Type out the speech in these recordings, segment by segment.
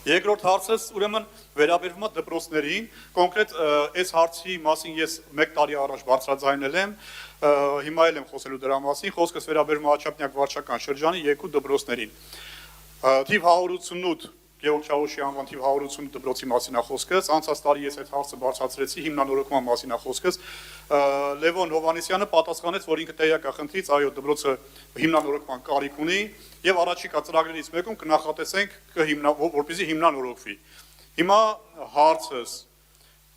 Երկրորդ հարցս ուրեմն վերաբերվում է դպրոցներին, կոնկրետ այս հարցի մասին ես 1 տարի առաջ բարձրաձայնել եմ, հիմա էլ եմ խոսելու դրա մասին, խոսքս վերաբերում է Աչափնյակ վարչական շրջանի 2 դպրոցներին։ Թիվ 188 Գեորգ Չավուշի անվան թիվ 180 դպրոցի մասին է խոսքս, անցած տարի ես այդ հարցը բարձրացրեցի, հիմնանորոգման մասին է խոսքս, Լևոն Հովհաննիսյանը պատասխանեց, որ ինքը տեղյակ է խնդրից, այո, դպրոցը հիմնանորոգման կարիք ունի եւ առաջիկա ծրագրերից մեկում կնախատեսենք որպեսզի հիմնանորոգվի։ Հիմա հարցս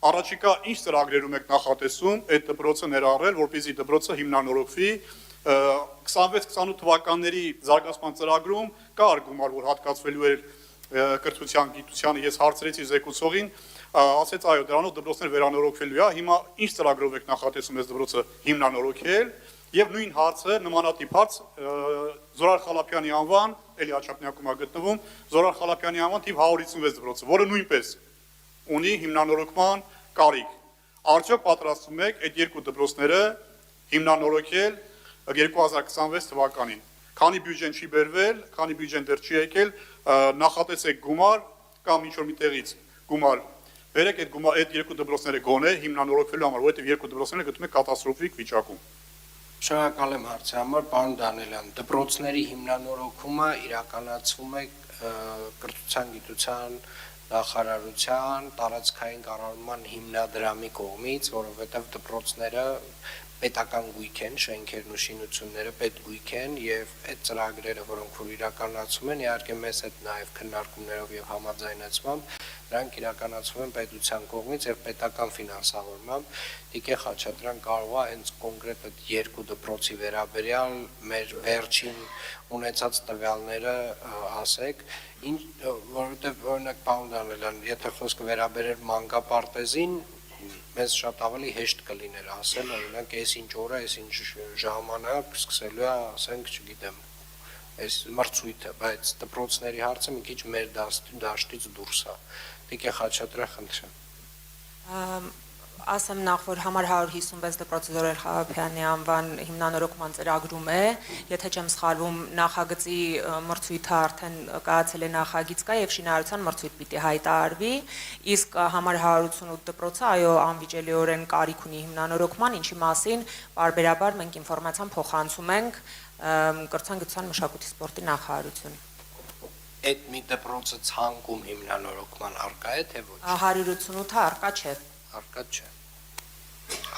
առաջիկա ինչ ծրագրերում եք նախատեսում այդ դպրոցը ներառել, որպեսզի դպրոցը հիմնանորոգվի 26-28 թվականների զարգացման ծրագրում կար գումար, որ հատկացվելու էր կրթության, գիտության, ես հարցրեցի զեկուցողին, ասեց այո, դրանով դպրոցներ վերանորոգվելու է, հիմա ինչ ծրագրով եք նախատեսում այս դպրոցը հիմնանորոգել, եւ նույն հարցը, նմանատիպ հարց Զորայր Խալափյանի անվան, էլի Աչափնյակում է գտնվում, Զորայր Խալափյանի անվան թիվ 156 դպրոցը, որը նույնպես ունի հիմնանորոգման կարիք։ Արդյոք պատրաստվում եք այդ 2 դպրոցները հիմնանորոգել 2026 թվականին։ Քանի բյուջեն չի բերվել, քանի բյուջեն դեռ չի եկել, նախատեսեք գումար կամ ինչ-որ միտեղից գումար վերեք այդ 2 դպրոցները գոնե հիմնանորոգվելու համար, որովհետև 2 դպրոցները գտնվում են կատաստրոֆիկ վիճակում։ Շնորհակալ եմ հարցի համար, պարոն Դանելյան, դպրոցների հիմնանորոգումը իրականացվում է կրթության, գիտության նախարարության տարածքային կառավարման հիմնադրամի կողմից, որովհետև դպրոցները պետական գույք են, շենքերն ու շինությունները պետգույք են եւ այդ ծրագրերը, որոնք որ իրականացում են, իհարկե մեզ հետ նաեւ քննարկումներով եւ համաձայնեցմամբ նրանք իրականացվում են պետության կողմից եւ պետական ֆինանսավորմամբ։ Տիկե Խաչատրյան կարող է հենց կոնկրետ այդ 2 դպրոցի վերաբերյալ մեր վերջին ունեցած տվյալները ասեք, որովհետեւ օրինակ պարոն Դանելյան, եթե խոսքը վերաբերեր մանկապարտեզին մեզ շատ ավելի հեշտ կլիներ ասել, օրինակ, այսինչ օրը, այսինչ ժամանակ սկսելու է, ասենք, չգիտեմ, այս մրցույթը, բայց դպրոցների հարցը մի քիչ մեր դաշտից դուրս է։ Տիկե Խաչատրյան, խնդրեմ։ Ասեմ նախ, որ համար 156 դպրոցը Զորայր Խալափյանի անվան հիմնանորոգման ծրագրում է, եթե չեմ սխալվում, նախագծի մրցույթը արդեն կայացել է նախագիծ կա եւ շինարարության մրցույթ պիտի հայտարարվի, իսկ համար 188 դպրոցը այո անվիճելիորեն կարիք ունի հիմնանորոգման, ինչի մասին բարբերաբար մենք ինֆորմացիան փոխանցում ենք կրթության, գիտության, մշակույթի, սպորտի նախարարություն։ Այդ մի դպրոցը ցանկում հիմնանորոգման արկա է թե ոչ։ 188-ը արկա չէ։ Արկա չէ։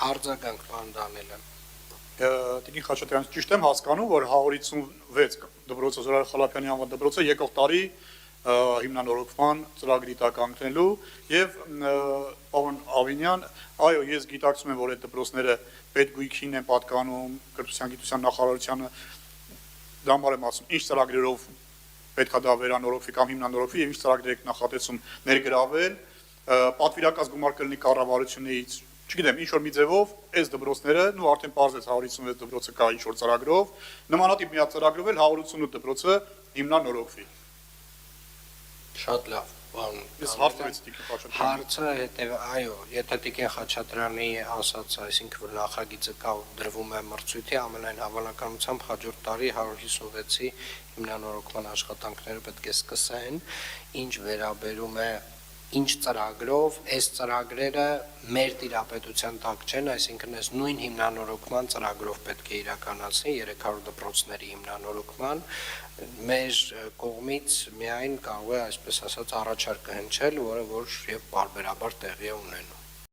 Արձագանք պարոն Դանելյան։ Տիկին Խաչատրյան, ճիշտ եմ հասկանում, որ 156 դպրոցը Զորայր Խալափյանի անվան դպրոցը եկող տարի հիմնանորոգման ծրագրի տակ անկնելու եւ պարոն Ավինյան, այո, ես գիտակցում եմ, որ այդ դպրոցները պետգույքին են պատկանում, կրթության, գիտության նախարարությանը, դա համար եմ ասում, ինչ ծրագրերով պետք է դա վերանորոգվի կամ հիմնանորոգվի եւ ինչ ծրագրեր եք նախատեսում ներգրավել, պատվիրակած գումար կլինի կառավարությունից, չգիտեմ, ինչ որ մի ձևով այս դպրոցները, ու արդեն պարզեց 156 դպրոցը կա ինչ որ ծրագրով, նմանատիպ մի հատ ծրագրով էլ 188 դպրոցը հիմնանորոգվի։ Շատ լավ, պարոն։ Ես հարցրեցի Տիկին Խաչատրյանին։ Հարցը հետեւ, այո, եթե Տիկին Խաչատրյանի ասած, այսինքն որ նախագիծը կա ու դրվում է մրցույթի, ամենայն հավանականությամբ հաջորդ տարի 156-ի հիմնանորոգման աշխատանքները պետք է սկսեն, ինչ վերաբերում է ինչ ծրագրով, այս ծրագրերը մեր տիրապետության տակ չեն, այսինքն այս նույն հիմնանորոգման ծրագրով պետք է իրականացնի 300 դպրոցների հիմնանորոգման, մեր կողմից միայն կարող է, այսպես ասած, առաջարկ հնչել, որը որ եւ բարբերաբար տեղի է ունենում։